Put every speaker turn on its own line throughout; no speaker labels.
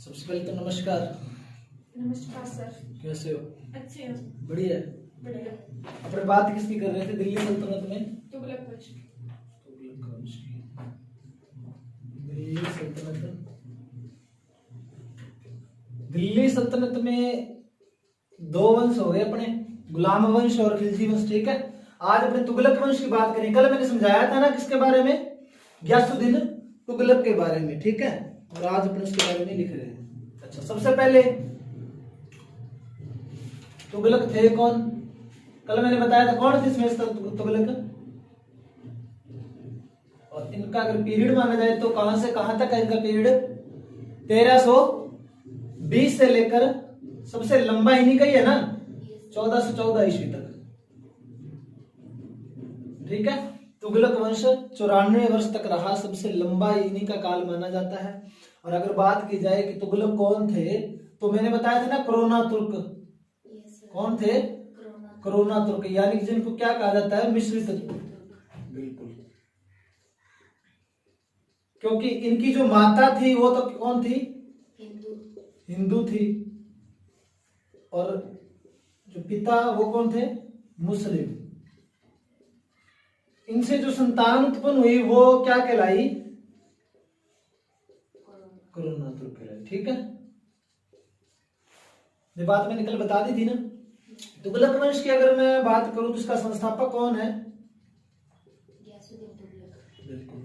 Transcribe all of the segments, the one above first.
सबसे पहले तो नमस्कार।
नमस्कार सर।
कैसे हो?
अच्छे हैं।
बढ़िया।
बढ़िया।
अपने बात किसकी कर रहे थे? दिल्ली सल्तनत में
तुगलक वंश।
तुगलक वंश की। दिल्ली सल्तनत, दिल्ली सल्तनत में दो वंश हो गए अपने, गुलाम वंश और खिलजी वंश। ठीक है, आज अपने तुगलक वंश की बात करें। कल मैंने समझाया था ना किसके बारे में? गयासुद्दीन तुगलक के बारे में। ठीक है, और आज अपने उसके बारे में लिख रहे हैं। अच्छा, सबसे पहले तुगलक थे कौन? कल मैंने बताया था कौन थे इसमें तुगलक। और इनका अगर पीरियड माना जाए तो कहां से कहां तक है इनका पीरियड? 1320 से लेकर सबसे लंबा इन्हीं का ही है ना, 1414 ईस्वी तक। ठीक है, तुगलक वंश 94 वर्ष तक रहा, सबसे लंबा इन्हीं का काल माना जाता है। और अगर बात की जाए कि तुगलक कौन थे, तो मैंने बताया था ना करोना तुर्क। कौन थे? करोना तुर्क, यानी कि जिनको क्या कहा जाता है? मिश्रित। बिल्कुल, क्योंकि इनकी जो माता थी वो तो कौन थी? हिंदू थी, और जो पिता वो कौन थे? मुस्लिम। इनसे जो संतान उत्पन्न हुई वो क्या कहलाई? करोना तुर्क कहलाई। ठीक है, ये बात मैंने कल बता दी थी ना। तुगलक वंश की अगर मैं बात करूं तो इसका संस्थापक कौन है? बिल्कुल,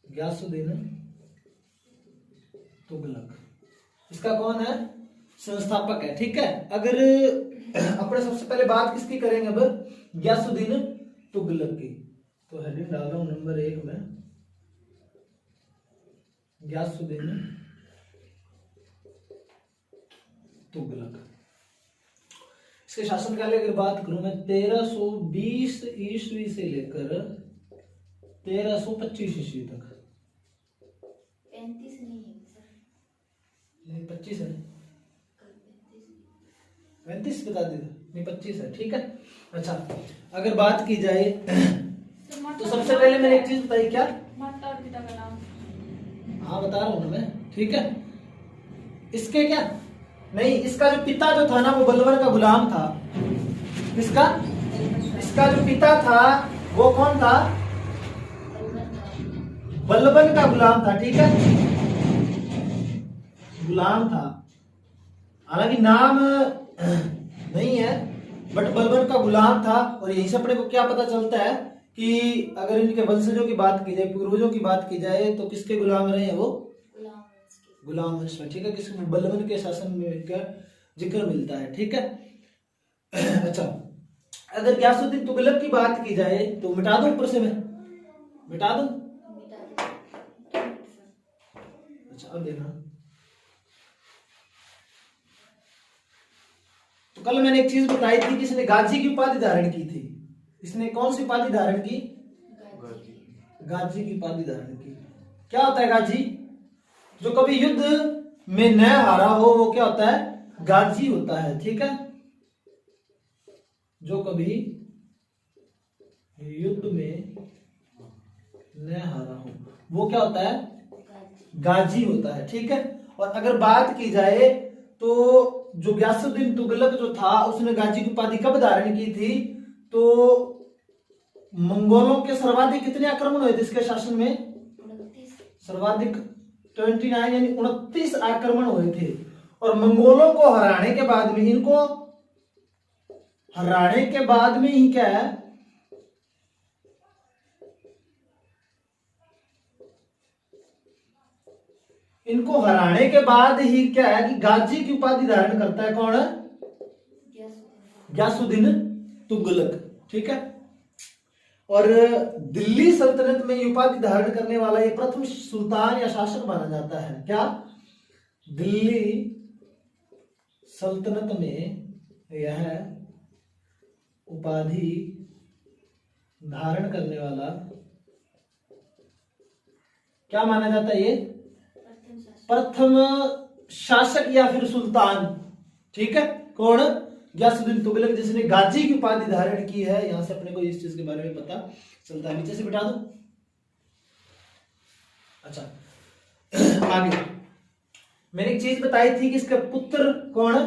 गयासुद्दीन तुगलक इसका कौन है? संस्थापक है। ठीक है, अगर अपने सबसे पहले बात किसकी करेंगे अब? गयासुद्दीन तुगलक की। तो हेडिंग डाल रहा हूं नंबर 1 में, गयासुद्दीन तुगलक। इसके शासनकाल की अगर बात करूं मैं, 1320 ईस्वी से लेकर 1325 ईस्वी तक।
35 नहीं है सर,
नहीं 25 है, 35 बता दे, नहीं 25 है। ठीक है, अच्छा अगर बात की जाए तो सबसे पहले मैंने एक चीज बताई, क्या?
माता और पिता का नाम।
हाँ बता रहा हूं ना मैं। ठीक है, इसके क्या नहीं, इसका जो पिता जो था ना वो बल्लवन का गुलाम था। इसका जो पिता था वो कौन था? बल्लवन का गुलाम था। ठीक है, गुलाम था, हालांकि नाम नहीं है, बट बल्लवन का गुलाम था। और यहीं से अपने को क्या पता चलता है कि अगर इनके वंशजों की बात की जाए, पूर्वजों की बात की जाए, तो किसके गुलाम रहे हैं वो? गुलाम वंश में। ठीक है, किसी बल्लवन के शासन में का जिक्र मिलता है। ठीक है, अच्छा अगर गयासुद्दीन तुगलक की बात की जाए तो मिटा दूं ऊपर से, मैं मिटा दूं? अच्छा अब देखना, तो कल मैंने एक चीज बताई थी कि इसने गाजी की उपाधि धारण की थी। इसने कौन सी उपाधि धारण की? गाजी की उपाधि धारण की। क्या होता है गाजी? जो कभी युद्ध में न हारा हो वो क्या होता है? गाजी होता है। ठीक है, जो कभी युद्ध में न हारा हो वो क्या होता है? गाजी होता है। ठीक है, और अगर बात की जाए तो जो गयासुद्दीन तुगलक जो था उसने गाजी की उपाधि कब धारण की थी? तो मंगोलों के सर्वाधिक कितने आक्रमण हुए थे इसके शासन में? सर्वाधिक 29 यानी 29 आक्रमण हुए थे। और मंगोलों को हराने के बाद में, इनको हराने के बाद में ही क्या है, इनको हराने के बाद ही क्या है कि गाजी की उपाधि धारण करता है कौन? गयासुद्दीन तुगलक। ठीक है, और दिल्ली सल्तनत में ये उपाधि धारण करने वाला ये प्रथम सुल्तान या शासक माना जाता है। क्या? दिल्ली सल्तनत में यह उपाधि धारण करने वाला क्या माना जाता है? ये प्रथम शासक या फिर सुल्तान। ठीक है, कौन? गयासुद्दीन तुगलक, जिसने गाजी की उपाधि धारण की है। यहां से अपने को इस चीज के बारे में पता चलता है। नीचे से बिठा दो। अच्छा, आगे मैंने एक चीज बताई थी कि इसका पुत्र कौन है?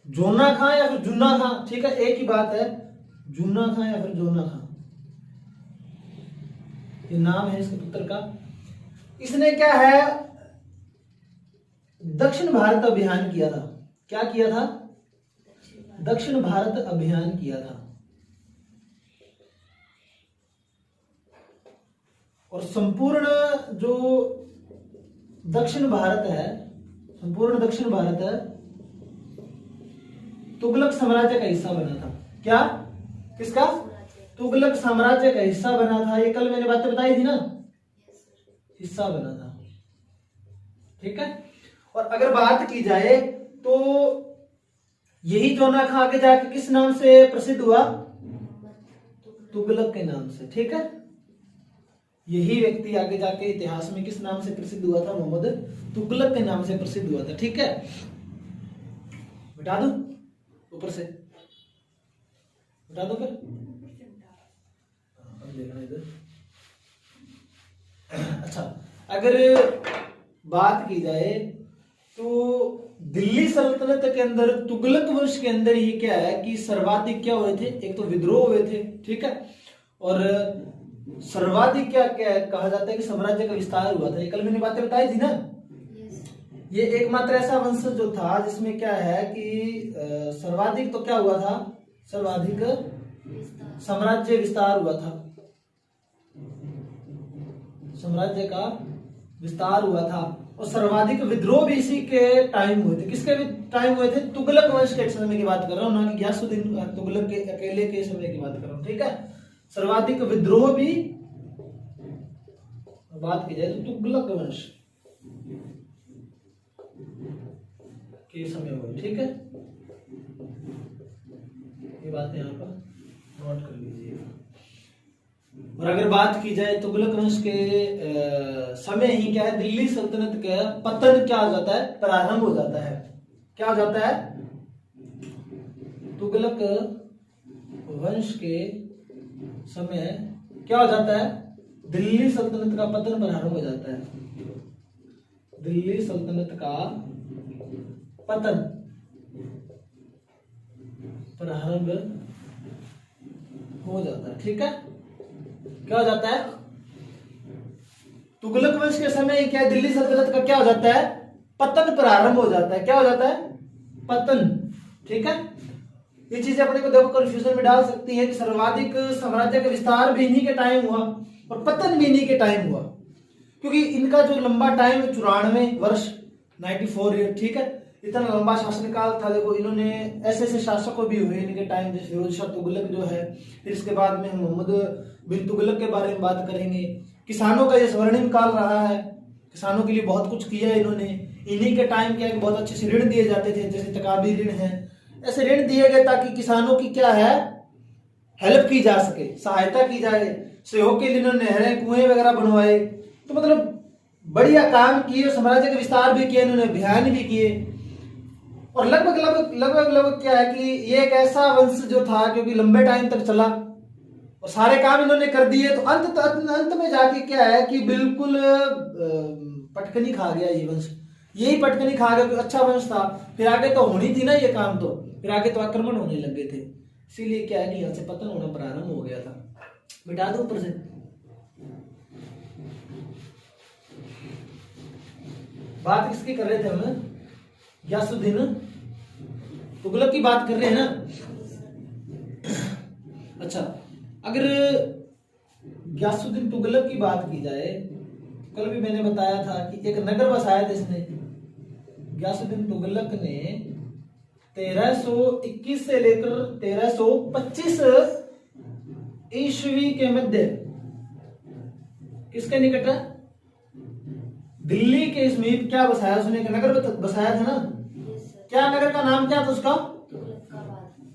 जोना खां या फिर जुन्ना खां, ठीक है, एक ही बात है, जुन्ना खां या फिर जोना खां, ये नाम है इसके पुत्र का। इसने क्या है, दक्षिण भारत अभियान किया था। क्या किया था? दक्षिण भारत अभियान किया था। और संपूर्ण जो दक्षिण भारत है, संपूर्ण दक्षिण भारत है, तुगलक साम्राज्य का हिस्सा बना था। क्या? किसका? तुगलक साम्राज्य का हिस्सा बना था। ये कल मैंने बातें बताई थी ना, हिस्सा बना था, ठीक है। और अगर बात की जाए तो यही जोना खां आगे जाके किस नाम से प्रसिद्ध हुआ? तुगलक के नाम से, ठीक है। यही व्यक्ति आगे जाके इतिहास में किस नाम से प्रसिद्ध हुआ था? मोहम्मद तुगलक के नाम से प्रसिद्ध हुआ था, ठीक है। मिटा दो ऊपर से, मिटा दो फिर, देखना इधर। अच्छा, अगर बात की जाए तो दिल्ली सल्तनत के अंदर तुगलक वंश के अंदर ही क्या है कि सर्वाधिक क्या हुए थे? एक तो विद्रोह हुए थे, ठीक है, और सर्वाधिक क्या क्या कहा जाता है कि साम्राज्य का विस्तार हुआ था। ये कल मैंने बातें बताई थी ना। ये एकमात्र ऐसा वंश जो था जिसमें क्या है कि सर्वाधिक तो क्या हुआ था? सर्वाधिक साम्राज्य विस्तार हुआ था, साम्राज्य का विस्तार हुआ था। और सर्वाधिक विद्रोह भी इसी के टाइम हुए थे। किसके टाइम हुए थे? तुगलक वंश के समय की बात कर रहा हूं, ना कि गयासुद्दीन तुगलक के अकेले के समय की बात कर रहा हूं, ठीक है। सर्वाधिक विद्रोह भी बात की जाए तो तुगलक वंश के समय हुए, ठीक है। ये बात यहाँ पर नोट कर लीजिएगा। और अगर बात की जाए तुगलक वंश के समय ही क्या है, दिल्ली सल्तनत का पतन क्या हो जाता है? प्रारंभ हो जाता है। क्या हो जाता है? तुगलक वंश के समय क्या हो जाता है? दिल्ली सल्तनत का पतन प्रारंभ हो जाता है। दिल्ली सल्तनत का पतन प्रारंभ हो जाता है, ठीक है। क्या हो जाता है? तुगलक वंश के समय क्या है, दिल्ली सल्तनत का क्या हो जाता है? पतन प्रारंभ हो जाता है। क्या हो जाता है? पतन, ठीक है। ये चीजें अपने को देखो कंफ्यूजन में डाल सकती है कि सर्वाधिक साम्राज्य का विस्तार भी इन्हीं के टाइम हुआ और पतन भी इन्हीं के टाइम हुआ, क्योंकि इनका जो लंबा टाइम 94 वर्ष 94 ईयर, ठीक है, इतना लंबा शासनकाल था। देखो इन्होंने ऐसे ऐसे शासकों भी हुए इनके टाइम, जैसे फिरोज शाह तुगलक जो है, फिर इसके बाद में हम मोहम्मद बिन तुगलक के बारे में बात करेंगे। किसानों का ये स्वर्णिम काल रहा है, किसानों के लिए बहुत कुछ किया है इन्होंने। इन्हीं के टाइम क्या है कि बहुत अच्छे से ऋण दिए जाते थे, जैसे तकाबी ऋण है, ऐसे ऋण दिए गए ताकि किसानों की क्या है, हेल्प की जा सके, सहायता की जाए। सहयोग के लिए इन्होंने नहरें, कुएं वगैरह बनवाए। तो मतलब बढ़िया काम किए, साम्राज्य का विस्तार भी किया इन्होंने, अभियान भी किए। और लगभग लगभग लगभग लगभग क्या है कि ये एक ऐसा वंश जो था क्योंकि लंबे टाइम तक चला और सारे काम इन्होंने कर दिए, तो अंत में जाके क्या है कि बिल्कुल पटकनी खा गया ये वंश। यही पटकनी खा गया, क्योंकि अच्छा वंश था। फिर आगे तो होनी थी ना ये काम, तो फिर आगे तो आक्रमण होने लग गए थे, इसीलिए क्या है कि यहाँ से पतन होना प्रारंभ हो गया था। मिटा दो ऊपर से। बात किसकी कर रहे थे हम? गयासुद्दीन तुगलक की बात कर रहे हैं ना। अच्छा, अगर गयासुद्दीन तुगलक की बात की जाए, कल भी मैंने बताया था कि एक नगर बसाया था इसने, गयासुद्दीन तुगलक ने 1321 से लेकर 1325 ईस्वी के मध्य किसके निकट दिल्ली के समीप क्या बसाया उसने? एक नगर बसाया था ना। क्या नगर का नाम क्या था उसका?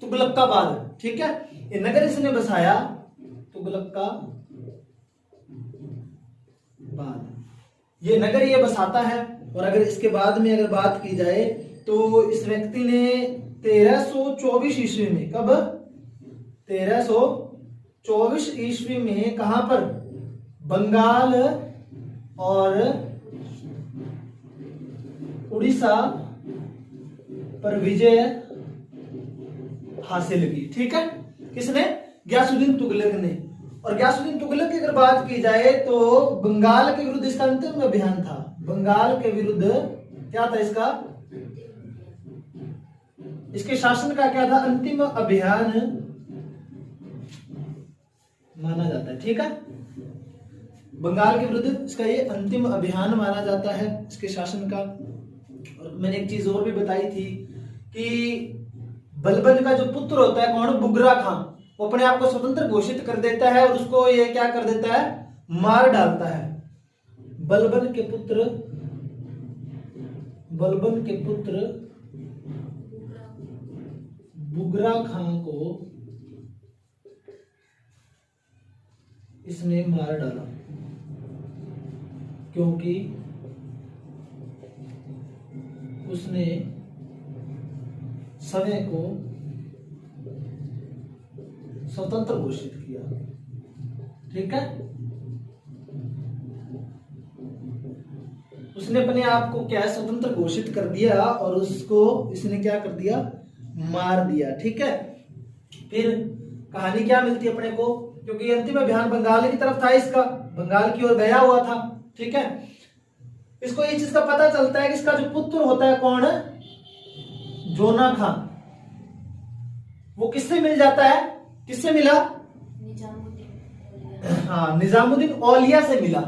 तुगलकाबाद, ठीक है। ये नगर इसने बसाया तुगलकाबाद, ये नगर ये बसाता है। और अगर इसके बाद में अगर बात की जाए तो इस व्यक्ति ने 1324 ईस्वी में, कब? 1324 ईस्वी में कहां पर? बंगाल और उड़ीसा पर विजय हासिल की। ठीक है, किसने? गयासुद्दीन तुगलक ने। और गयासुद्दीन तुगलक की अगर बात की जाए तो बंगाल के विरुद्ध इसका अंतिम अभियान था। बंगाल के विरुद्ध क्या था इसका? इसके शासन का क्या था? अंतिम अभियान माना जाता है। ठीक है, बंगाल के विरुद्ध इसका ये अंतिम अभियान माना जाता है इसके शासन का। और मैंने एक चीज और भी बताई थी कि बलबन का जो पुत्र होता है कौन? बुगरा खां, वो अपने आप को स्वतंत्र घोषित कर देता है और उसको ये क्या कर देता है? मार डालता है। बलबन के पुत्र बुगरा खां को इसने मार डाला क्योंकि उसने समय को स्वतंत्र घोषित किया। ठीक है, उसने अपने आप को क्या स्वतंत्र घोषित कर दिया और उसको इसने क्या कर दिया? मार दिया। ठीक है, फिर कहानी क्या मिलती है अपने को? क्योंकि अंतिम अभियान बंगाल की तरफ था, इसका बंगाल की ओर गया हुआ था। ठीक है, इसको ये चीज का पता चलता है कि इसका जो पुत्र होता है कौन? जोना खां, वो किससे मिल जाता है? किससे मिला? हाँ, निजामुद्दीन औलिया से मिला।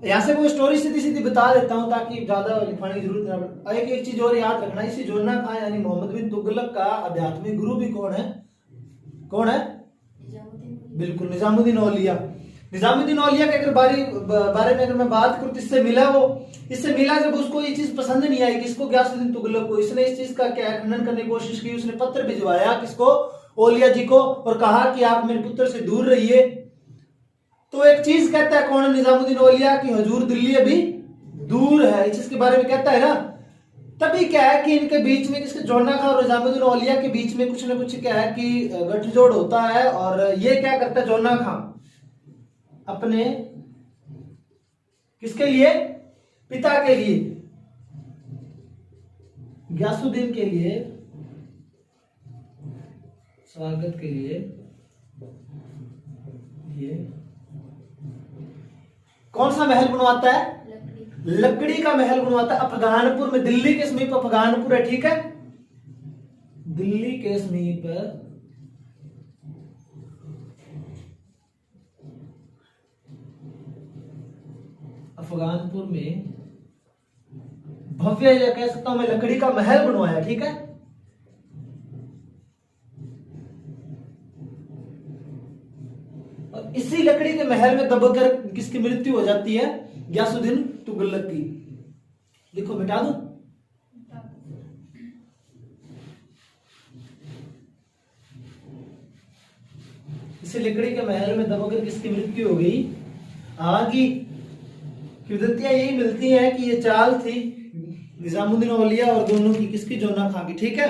यहां से वो स्टोरी सीधी सीधी बता देता हूं ताकि ज्यादा लिखवाने की जरूरत ना पड़े। एक चीज और याद रखना, इसी जोना खां यानी मोहम्मद बिन तुगलक का आध्यात्मिक गुरु भी कौन है? कौन है? बिल्कुल, निजामुद्दीन औलिया। निजामुद्दीन औलिया के अगर बारे में अगर मैं बात करूं तो इससे मिला जब उसको ये चीज पसंद नहीं आई, किसको? गयासुद्दीन तुगलक को। इसने इस चीज का क्या खंडन करने की कोशिश की, उसने पत्र भिजवाया किसको? औलिया जी को, और कहा कि आप मेरे पुत्र से दूर रहिए। तो एक चीज कहता है कौन? निजामुद्दीन औलिया की हजूर दिल्ली अभी दूर है, इस चीज के बारे में कहता है ना। तभी क्या है कि इनके बीच में, किसके? जोना खां और निजामुद्दीन औलिया के बीच में कुछ ना कुछ क्या है कि गठजोड़ होता है। और ये क्या करता है जोना खां? अपने किसके लिए? पिता के लिए, गयासुद्दीन के लिए, स्वागत के लिए ये कौन सा महल बनवाता है? लकड़ी का महल बनवाता है अफगानपुर में। दिल्ली के समीप अफगानपुर है। ठीक है, दिल्ली के समीप अफगानपुर में भव्य, या कह सकता हूं मैं, लकड़ी का महल बनवाया। ठीक है, और इसी लकड़ी के महल में दबकर किसकी मृत्यु हो जाती है? गयासुद्दीन तुगलक की। लिखो, मिटा दो। इसी लकड़ी के महल में दबकर किसकी मृत्यु हो गई? आगे किवदंतियां यही मिलती हैं कि ये चाल थी निजामुद्दीन औलिया और दोनों की, किसकी? जोना खां की। ठीक है,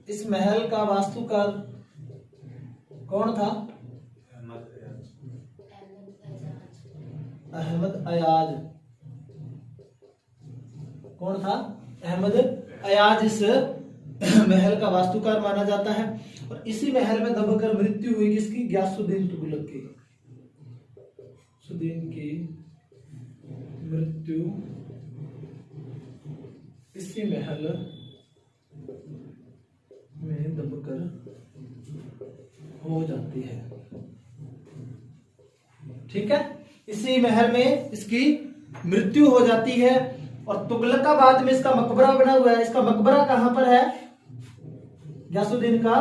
इस महल का वास्तुकार कौन था? अहमद अयाज। कौन था? अहमद अयाज इस महल का वास्तुकार माना जाता है। और इसी महल में दबकर मृत्यु हुई किसकी? गयासुद्दीन तुगलक की। सुद्दीन की मृत्यु इसी महल में दबकर हो जाती है। ठीक है, इसी महल में इसकी मृत्यु हो जाती है। और तुगलकाबाद में इसका मकबरा बना हुआ है। इसका मकबरा कहां पर है? गयासुद्दीन का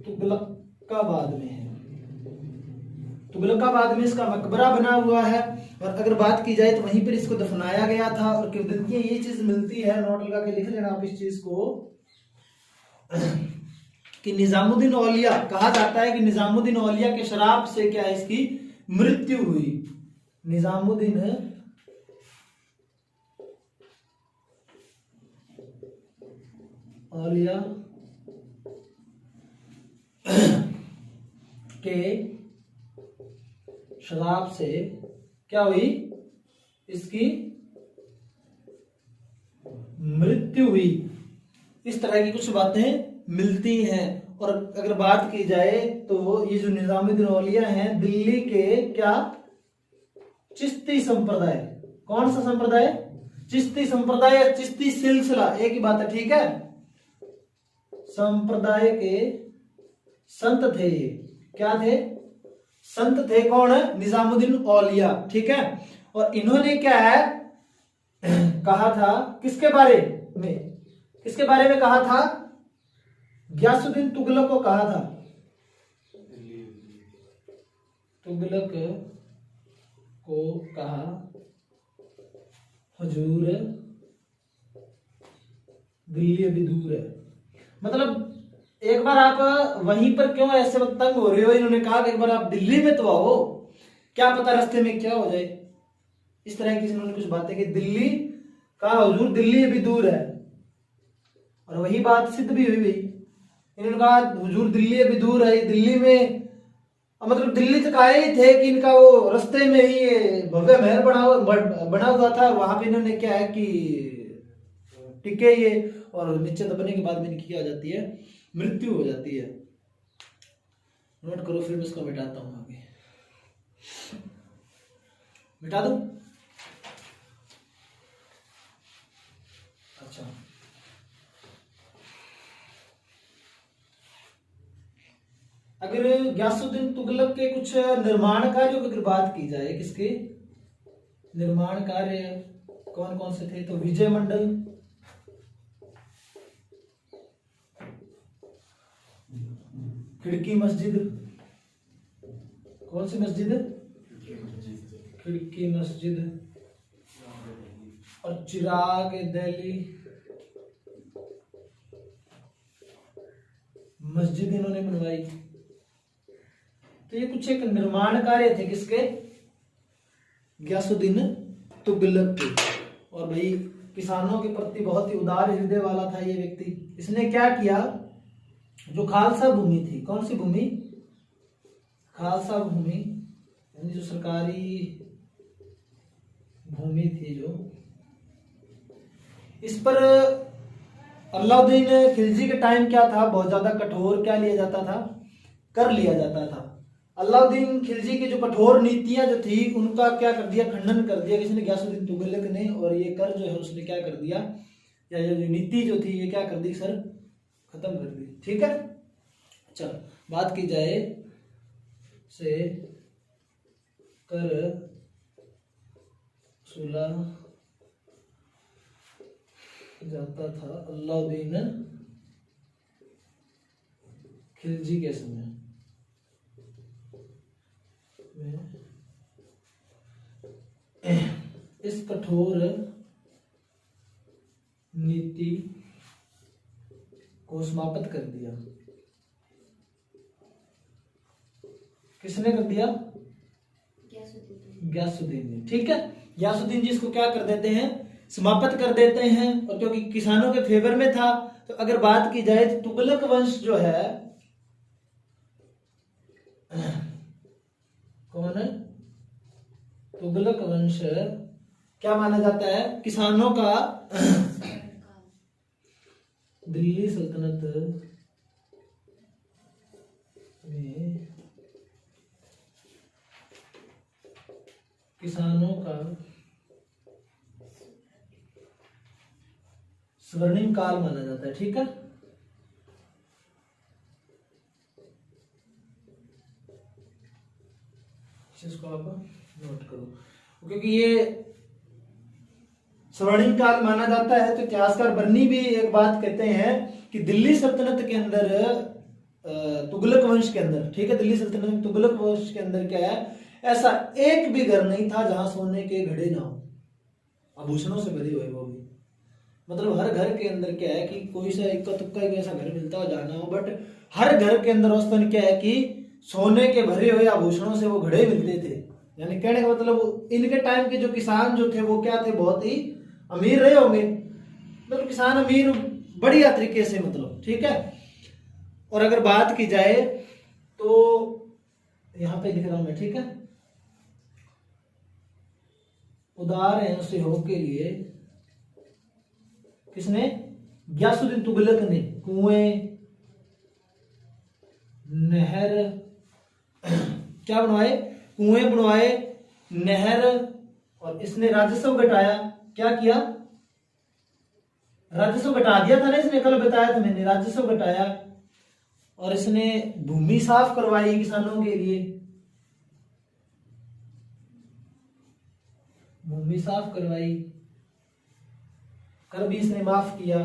तुगलकाबाद में है। तुगलकाबाद में इसका मकबरा बना हुआ है। और अगर बात की जाए तो वहीं पर इसको दफनाया गया था। और किवदंतियां ये चीज मिलती है, नोट लगा के लिख लेना आप इस चीज को, कि निजामुद्दीन औलिया, कहा जाता है कि निजामुद्दीन औलिया के शराब से क्या है इसकी मृत्यु हुई। निजामुद्दीन औलिया के शराब से क्या हुई, इसकी मृत्यु हुई। इस तरह की कुछ बातें मिलती हैं। और अगर बात की जाए तो ये जो निजामुद्दीन औलिया हैं, दिल्ली के क्या, चिश्ती संप्रदाय। कौन सा संप्रदाय? चिश्ती संप्रदाय या चिश्ती सिलसिला, एक ही बात है, ठीक है। संप्रदाय के संत थे ये। क्या थे? संत थे। कौन है? निजामुद्दीन औलिया, ठीक है। और इन्होंने क्या है कहा था, किसके बारे में, किसके बारे में कहा था? गियासुद्दीन तुगलक को कहा था। तुगलक को कहा, हुजूर दिल्ली अभी दूर है। मतलब एक बार आप वहीं पर क्यों ऐसे तंग हो रहे हो? इन्होंने कहा कि एक बार आप दिल्ली में तो आओ, क्या पता रास्ते में क्या हो जाए। इस तरह की इन्होंने कुछ बातें की। दिल्ली कहा, हुजूर दिल्ली अभी दूर है, और वही बात सिद्ध भी हुई। इन्होंने कहा हुजूर दिल्ली अभी दूर है, दिल्ली में मतलब दिल्ली तक आए ही थे कि इनका वो रास्ते में ही भव्य महल बना हुआ था। वहां पे इन्होंने क्या है कि टिके ये, और नीचे दबने के बाद में इनकी क्या हो जाती है, मृत्यु हो जाती है। नोट करो, फिर मैं इसको मिटाता हूं आगे। मिटा दूं? अच्छा, अगर गियासुद्दीन तुगलक के कुछ निर्माण कार्यों की अगर बात की जाए, किसके निर्माण कार्य कौन कौन से थे, तो विजय मंडल, खिड़की मस्जिद, कौन सी मस्जिद? खिड़की मस्जिद, और चिराग दिल्ली मस्जिद इन्होंने बनवाई। तो ये कुछ एक निर्माण कार्य थे किसके? गियासुद्दीन तुगलक के। और भाई किसानों के प्रति बहुत ही उदार हृदय वाला था ये व्यक्ति। इसने क्या किया, जो खालसा भूमि थी, कौन सी भूमि? खालसा भूमि, यानी जो सरकारी भूमि थी, जो इस पर अलाउद्दीन खिलजी के टाइम क्या था, बहुत ज्यादा कठोर क्या लिया जाता था, कर लिया जाता था। अलाउद्दीन खिलजी की जो कठोर नीतियां जो थी, उनका क्या कर दिया, खंडन कर दिया किसने? गियासुद्दीन तुगलक ने। और ये कर जो है उसने क्या कर दिया, या जो नीति जो थी ये क्या कर दी सर, खत्म कर दी, ठीक है। चलो बात की जाए से कर सुलह जाता था अलाउद्दीन खिलजी के समय में, इस कठोर नीति को समाप्त कर दिया। किसने कर दिया? गियासुद्दीन ने, ठीक है। गियासुद्दीन जी इसको क्या कर देते हैं, समाप्त कर देते हैं। और क्योंकि किसानों के फेवर में था, तो अगर बात की जाए तो तुगलक वंश जो है, कौन है? तुगलक वंश क्या माना जाता है, किसानों का दिल्ली सल्तनत में किसानों का स्वर्णिम काल माना जाता है, ठीक है। इसको आप नोट करो, क्योंकि ये स्वर्णिम काल माना जाता है। तो इतिहासकार बर्नी भी एक बात कहते हैं कि दिल्ली सल्तनत के अंदर, तुगलक वंश के अंदर, ठीक है, दिल्ली सल्तनत में तुगलक वंश के अंदर क्या है, ऐसा एक भी घर नहीं था जहां सोने के घड़े ना हो, आभूषणों से भरे हुए, वो भी मतलब हर घर के अंदर क्या है कि कोई सा इक्का तुक्का एक ऐसा घर मिलता हो जाना हो, बट हर घर के अंदर औसतन क्या है कि सोने के भरे हुए आभूषणों से वो घड़े मिलते थे। यानी कहने का मतलब इनके टाइम के जो किसान जो थे वो क्या थे, बहुत ही अमीर रहे होंगे, मतलब किसान अमीर बढ़िया तरीके से, मतलब ठीक है। और अगर बात की जाए तो यहां पे लिख रहा हूं मैं, ठीक है। उदार से हो के लिए किसने, गयासुद्दीन तुगलक ने कुएं, नहर, क्या बनवाए, कुएं बनवाए, नहर, और इसने राजस्व घटाया। क्या किया, राजस्व घटा दिया था ना इसने, कल बताया था मैंने, राजस्व घटाया। और इसने भूमि साफ करवाई किसानों के लिए, भूमि साफ करवाई, कर भी इसने माफ किया।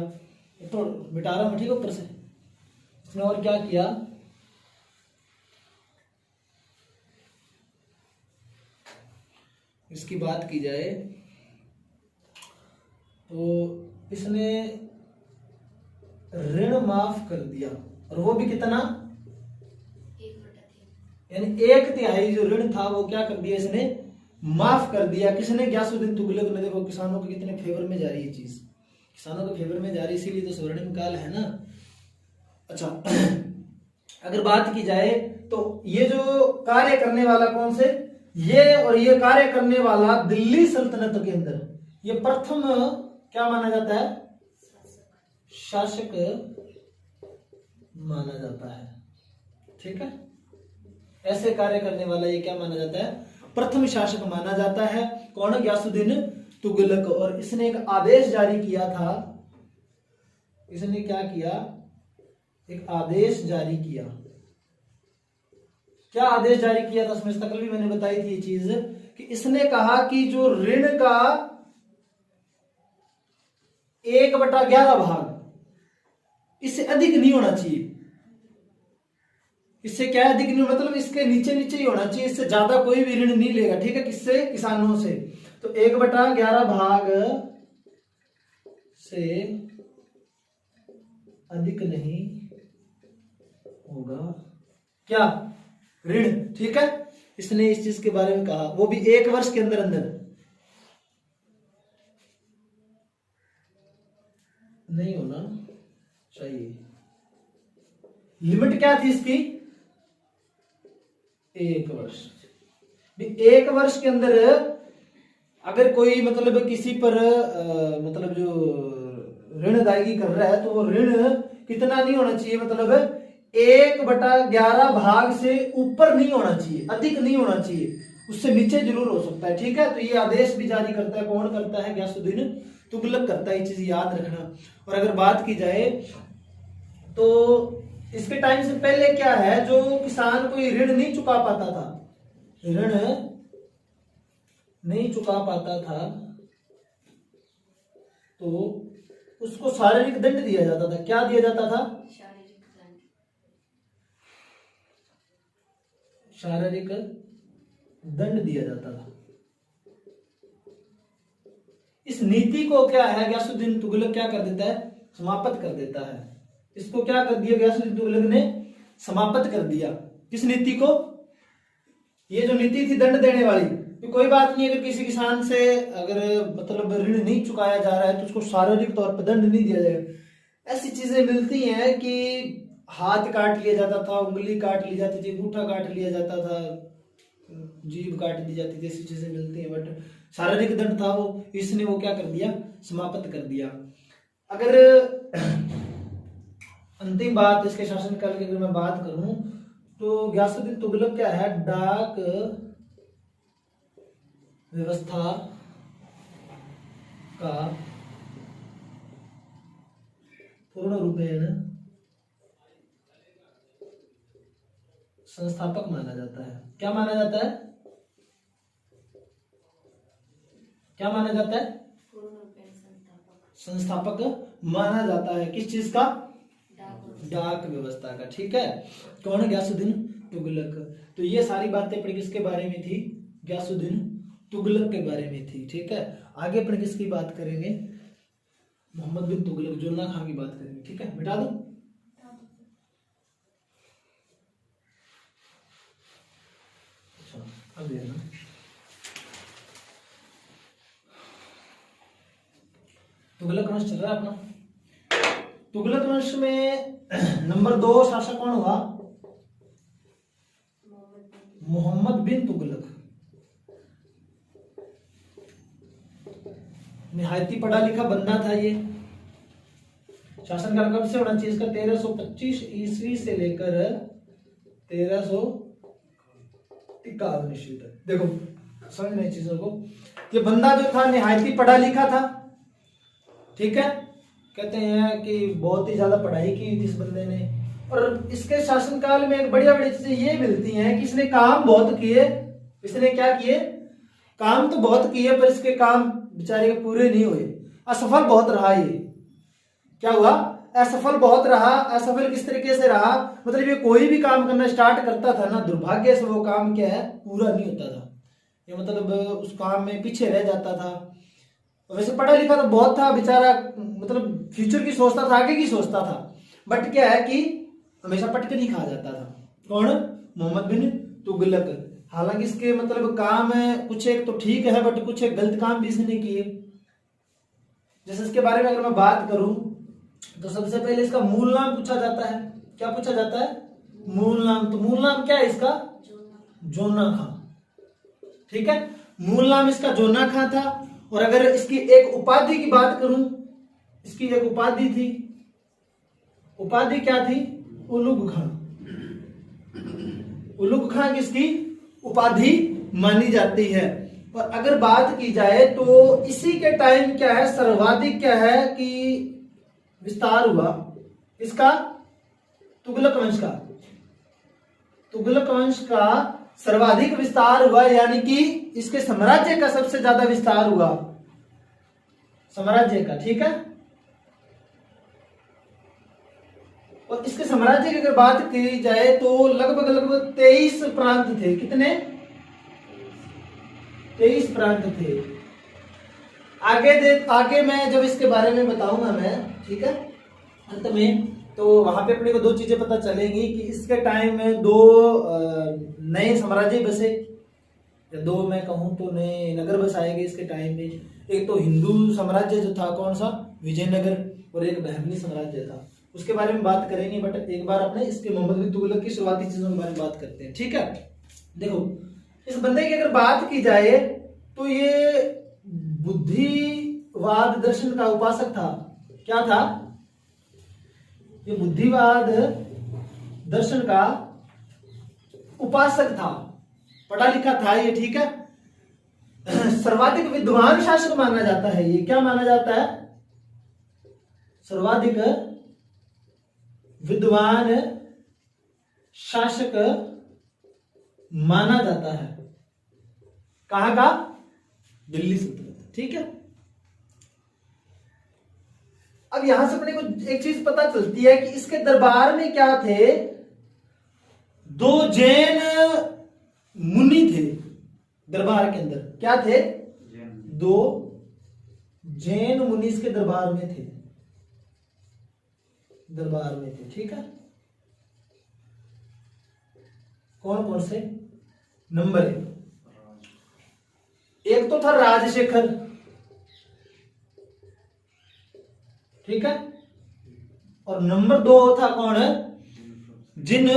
तो मिटा रहा हूं ठीक है ऊपर से। इसने और क्या किया, इसकी बात की जाए तो इसने ऋण माफ कर दिया, और वो भी कितना, यानी 1/3 जो ऋण था वो क्या कर दिया इसने, माफ कर दिया। किसने, गयासुद्दीन तुगलक ने। देखो किसानों के कितने फेवर में जा रही है चीज, किसानों के फेवर में जा रही है, इसीलिए तो स्वर्णिम काल है ना। अच्छा अगर बात की जाए तो ये जो कार्य करने वाला कौन से, ये, और ये कार्य करने वाला दिल्ली सल्तनत के अंदर ये प्रथम क्या माना जाता है, शासक माना जाता है, ठीक है। ऐसे कार्य करने वाला ये क्या माना जाता है, प्रथम शासक माना जाता है। कौन, गयासुद्दीन तुगलक। और इसने एक आदेश जारी किया था, इसने क्या किया, एक आदेश जारी किया। क्या आदेश जारी किया था, समझता, कल भी मैंने बताई थी ये चीज, कि इसने कहा कि जो ऋण का 1/11 भाग, इससे अधिक नहीं होना चाहिए। इससे क्या अधिक नहीं, मतलब इसके नीचे नीचे ही होना चाहिए, इससे ज्यादा कोई भी ऋण नहीं लेगा, ठीक है, किससे, किसानों से। तो 1/11 भाग से अधिक नहीं होगा क्या, ऋण, ठीक है। इसने इस चीज के बारे में कहा, वो भी 1 वर्ष के अंदर अंदर नहीं होना चाहिए। लिमिट क्या थी इसकी, 1 वर्ष। 1 वर्ष के अंदर अगर कोई मतलब किसी पर मतलब जो ऋण अदायगी कर रहा है तो वो ऋण कितना नहीं होना चाहिए, मतलब 1/11 भाग से ऊपर नहीं होना चाहिए, अधिक नहीं होना चाहिए, उससे नीचे जरूर हो सकता है, ठीक है। तो ये आदेश भी जारी करता है, कौन करता है, गयासुद्दीन तुगलक करता है, ये चीज याद रखना। और अगर बात की जाए तो इसके टाइम से पहले क्या है, जो किसान कोई ऋण नहीं चुका पाता था, ऋण नहीं चुका पाता था तो उसको शारीरिक दंड दिया जाता था। क्या दिया जाता था, शारीरिक दंड दिया जाता था। इस नीति को क्या है, गयासुद्दीन तुगलक क्या कर देता है, समाप्त कर देता है। इसको क्या कर दिया गयासुद्दीन तुगलक ने, समाप्त कर दिया। किस नीति को, ये जो नीति थी दंड देने वाली, तो कोई बात नहीं, अगर किसी किसान से अगर मतलब ऋण नहीं चुकाया जा रहा है तो उसको शारीरिक तौर पर दंड नहीं दिया जाएगा। ऐसी चीजें मिलती हैं कि हाथ काट लिया जाता था, उंगली काट ली जाती थी, अंगूठा काट लिया जाता था, जीभ काट दी जाती थी, ऐसी चीजें मिलती हैं। बट शारीरिक दंड था वो, इसने वो क्या कर दिया, समाप्त कर दिया। अगर अंतिम बात इसके शासनकाल की अगर मैं बात करूं तो गयासुद्दीन तुगलक क्या है, डाक व्यवस्था का पूर्ण रूपेण संस्थापक माना जाता है। क्या माना जाता है, क्या माना जाता है, संस्थापक माना जाता है। किस चीज का, डाक व्यवस्था का, ठीक है। कौन, गयासुद्दीन तुगलक। तो ये सारी बातें अपनी किसके बारे में थी, गयासुद्दीन तुगलक के बारे में थी, ठीक है। आगे अपने किसकी बात करेंगे, मोहम्मद बिन तुगलक, जुल्ला खान की बात करेंगे, ठीक है। मिटा दो, अब देखना तुगलक वंश चल रहा है अपना। तुगलक वंश में नंबर 2 शासक कौन हुआ, मोहम्मद बिन तुगलक निहायती पढ़ा लिखा बंदा था ये। शासनकाल कब से होना चाहिए इसका? 1325 ईस्वी से लेकर 1351 ईस्वी तक। देखो समझना इस चीजों को। ये बंदा जो था निहायती पढ़ा लिखा था, ठीक है। कहते हैं कि बहुत ही ज्यादा पढ़ाई की इस बंदे ने, और इसके शासनकाल में एक बढ़िया बढ़िया चीजें ये मिलती हैं कि इसने काम बहुत किए। इसने क्या किए? काम तो बहुत किए, पर इसके काम बेचारे के पूरे नहीं हुए। असफल बहुत रहा ये। क्या हुआ? असफल बहुत रहा। असफल किस तरीके से रहा? मतलब ये कोई भी काम करना स्टार्ट करता था ना, दुर्भाग्य से वो काम क्या है, पूरा नहीं होता था। ये मतलब उस काम में पीछे रह जाता था। वैसे पढ़ा लिखा तो बहुत था बेचारा, मतलब फ्यूचर की सोचता था, आगे की सोचता था, बट क्या है कि हमेशा पटके नहीं खा जाता था। कौन? मोहम्मद बिन तुगलक। हालांकि इसके मतलब काम कुछ एक तो ठीक है, बट कुछ एक गलत काम भी इसने किए। जैसे इसके बारे में अगर मैं बात करूं तो सबसे पहले इसका मूल नाम पूछा जाता है। क्या पूछा जाता है? मूल नाम। तो मूल नाम क्या है इसका? जोना खां। ठीक है, मूल नाम इसका जोना खां था। और अगर इसकी एक उपाधि की बात करूं, इसकी एक उपाधि थी। उपाधि क्या थी? उलुग खां। उलुग खां किसकी उपाधि मानी जाती है। और अगर बात की जाए तो इसी के टाइम क्या है, सर्वाधिक क्या है कि विस्तार हुआ इसका? तुगलक वंश का। तुगलक वंश का सर्वाधिक विस्तार हुआ, यानी कि इसके साम्राज्य का सबसे ज्यादा विस्तार हुआ, साम्राज्य का। ठीक है, और इसके साम्राज्य की अगर बात की जाए तो लगभग लगभग 23 प्रांत थे। कितने? 23 प्रांत थे। आगे मैं जब इसके बारे में बताऊंगा मैं, ठीक है, अंत में, तो वहां पे अपने को दो चीजें पता चलेंगी कि इसके टाइम में दो नए साम्राज्य बसे, या दो मैं कहूं तो नए नगर बसाए गए इसके टाइम में। एक तो हिंदू साम्राज्य जो था, कौन सा? विजयनगर, और एक बहमनी साम्राज्य था। उसके बारे में बात करेंगे, बट एक बार अपने इसके मोहम्मद बिन तुगलक की शुरुआती चीजों के बारे में बात करते हैं। ठीक है, देखो इस बंदे की अगर बात की जाए तो ये बुद्धिवाद दर्शन का उपासक था। क्या था? ये बुद्धिवाद दर्शन का उपासक था, पढ़ा लिखा था ये। ठीक है, सर्वाधिक विद्वान शासक माना जाता है ये। क्या माना जाता है? सर्वाधिक विद्वान शासक माना जाता है। कहां का? दिल्ली सल्तनत। ठीक है, अब यहां से अपने को एक चीज पता चलती है कि इसके दरबार में क्या थे? दो जैन मुनि थे दरबार के अंदर। क्या थे? दो जैन मुनि इसके दरबार में थे, दरबार में थे। ठीक है, कौन कौन से? नंबर एक तो था राजशेखर, ठीक है, और नंबर 2 था कौन? जिन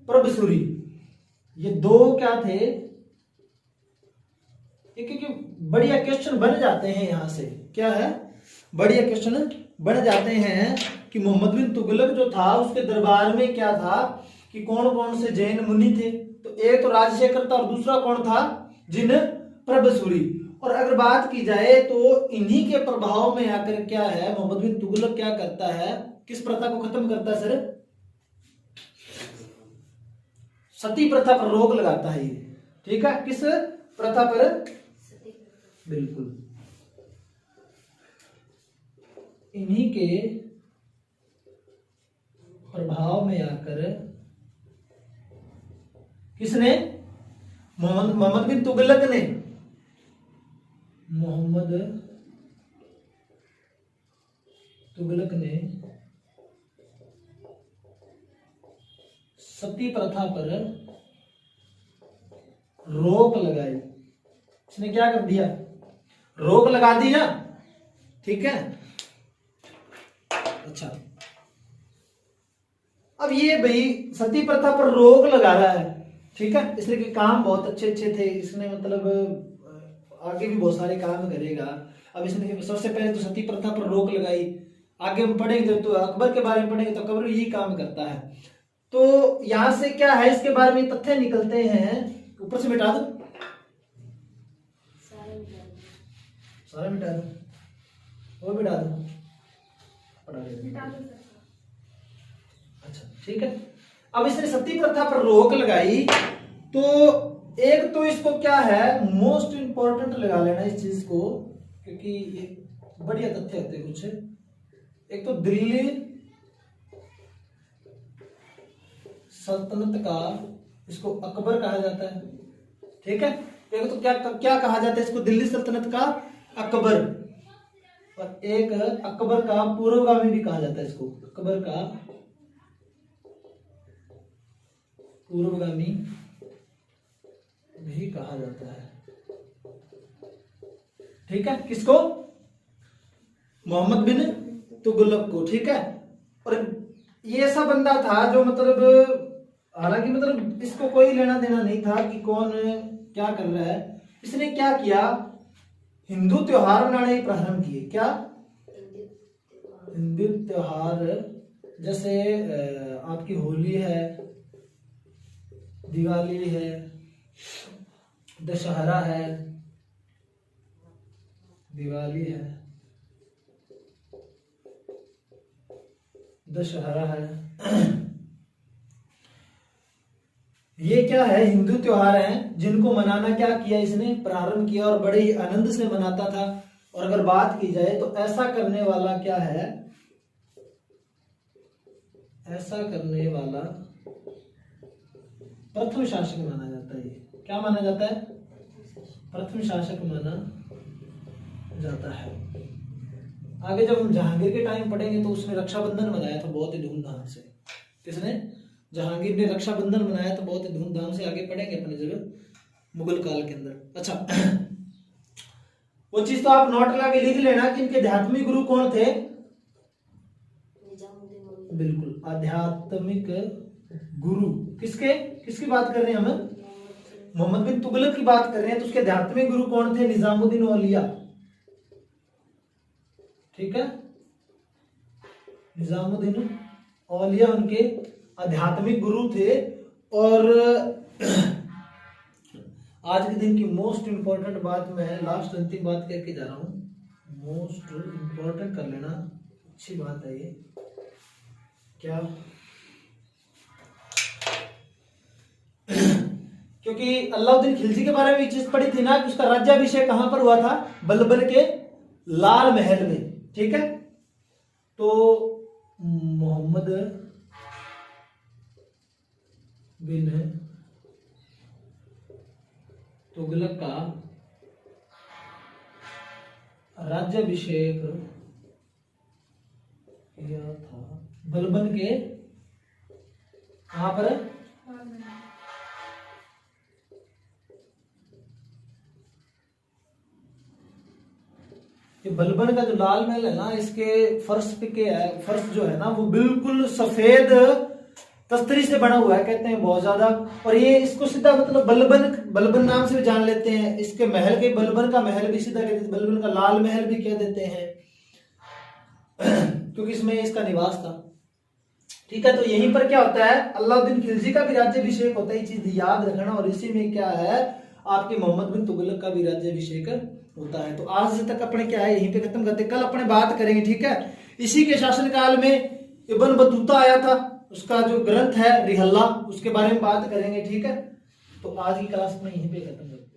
प्रभसूरी। ये दो क्या थे? क्योंकि बढ़िया क्वेश्चन बन जाते हैं यहां से। क्या है? बढ़िया क्वेश्चन बन जाते हैं कि मोहम्मद बिन तुगलक जो था उसके दरबार में क्या था कि कौन कौन से जैन मुनि थे। तो एक तो राजशेखर था और दूसरा कौन था? जिन प्रभसूरी। और अगर बात की जाए तो इन्हीं के प्रभाव में आकर क्या है, मोहम्मद बिन तुगलक क्या करता है? किस प्रथा को खत्म करता है सर? सती प्रथा पर रोक लगाता है ये। ठीक है, किस प्रथा पर? बिल्कुल, इन्हीं के प्रभाव में आकर किसने? मोहम्मद बिन तुगलक ने, मोहम्मद तुगलक ने सती प्रथा पर रोक लगाई। इसने क्या कर दिया? रोक लगा दी ना। ठीक है, अच्छा, अब ये भाई सती प्रथा पर रोक लगा रहा है, ठीक है। इसलिए कि काम बहुत अच्छे अच्छे थे, इसने मतलब आगे भी बहुत सारे काम करेगा। अब इसने सबसे पहले तो सती प्रथा पर रोक लगाई, आगे हम पढ़ेंगे तो अकबर के बारे में पढ़ेंगे तो अकबर यही काम करता है। तो यहां से क्या है, इसके बारे में तथ्य निकलते हैं। ऊपर से मिटा दो, सारे मिटा दो, वो मिटा दो, पढ़ा दो।
मिटा दो सर।
अच्छा ठीक है। अब इसने सती प्रथा पर रोक लगाई, तो एक तो इसको क्या है मोस्ट इंपॉर्टेंट लगा लेना इस चीज को, क्योंकि ये बढ़िया तथ्य होते कुछ। एक तो दिल्ली सल्तनत का इसको अकबर कहा जाता है, ठीक है। एक तो क्या क्या कहा जाता है इसको, दिल्ली सल्तनत का अकबर, और एक अकबर का पूर्वगामी भी कहा जाता है इसको, अकबर का पूर्वगामी भी कहा जाता है, ठीक है। किसको? मोहम्मद बिन तुगलक को, ठीक है। और ये ऐसा बंदा था जो मतलब हालांकि मतलब इसको कोई लेना देना नहीं था कि कौन क्या कर रहा है। इसने क्या किया, हिंदू त्योहार मनाने प्रारंभ किए। क्या? हिंदू त्योहार, जैसे आपकी होली है, दिवाली है, दशहरा है, दिवाली है, दशहरा है, ये क्या है हिंदू त्योहार हैं जिनको मनाना क्या किया इसने प्रारंभ किया, और बड़े ही आनंद से मनाता था। और अगर बात की जाए तो ऐसा करने वाला क्या है, ऐसा करने वाला प्रथम शासक माना जाता है। क्या माना जाता है? प्रथम शासक माना जाता है। आगे जब हम जहांगीर के टाइम पढ़ेंगे तो उसने रक्षाबंधन मनाया था बहुत ही धूमधाम से। किसने? जहांगीर ने रक्षाबंधन मनाया था बहुत ही धूमधाम से। आगे पढ़ेंगे अपने जब मुगल काल के अंदर। अच्छा वो चीज तो आप नोट लगा के लिख लेना कि इनके आध्यात्मिक गुरु कौन थे। बिल्कुल, आध्यात्मिक गुरु किसके, किसकी बात कर रहे हैं हम? मोहम्मद बिन तुगलक की बात कर रहे हैं। तो उसके आध्यात्मिक गुरु कौन थे? निजामुद्दीन औलिया, ठीक है। निजामुद्दीन औलिया उनके आध्यात्मिक गुरु थे। और आज के दिन की मोस्ट इंपॉर्टेंट बात मैं लास्ट अंतिम बात करके जा रहा हूं, मोस्ट इंपॉर्टेंट कर लेना, अच्छी बात है ये। क्या? क्योंकि अलाउद्दीन खिलजी के बारे में एक चीज पढ़ी थी ना कि उसका राज्याभिषेक कहां पर हुआ था? बलबल के लाल महल में, ठीक है। तो मोहम्मद बिन तुगलक का राज्याभिषेक किया था बलबन के, कहां पर? बलबन का जो लाल महल है ना, इसके फर्श पे क्या है, फर्श जो है ना वो बिल्कुल सफेद तस्तरी से बना हुआ है, कहते हैं बहुत ज्यादा। और ये इसको सीधा मतलब बलबन नाम से भी जान लेते हैं। इसके महल के बलबन का महल भी सीधा कहते हैं, बलबन का लाल महल भी कह देते हैं क्योंकि इसमें इसका निवास था, ठीक है। तो यहीं पर क्या होता है, अलाउद्दीन खिलजी का भी राज्याभिषेक होता है, ये चीज याद रखना। और इसी में क्या है, आपके मोहम्मद बिन तुगलक का भी राज्याभिषेक होता है। तो आज तक अपने क्या है यहीं पे खत्म करते, कल अपने बात करेंगे, ठीक है। इसी के शासनकाल में इब्न बतूता आया था, उसका जो ग्रंथ है रिहल्ला, उसके बारे में बात करेंगे, ठीक है। तो आज की क्लास में यहीं पे खत्म करते हैं।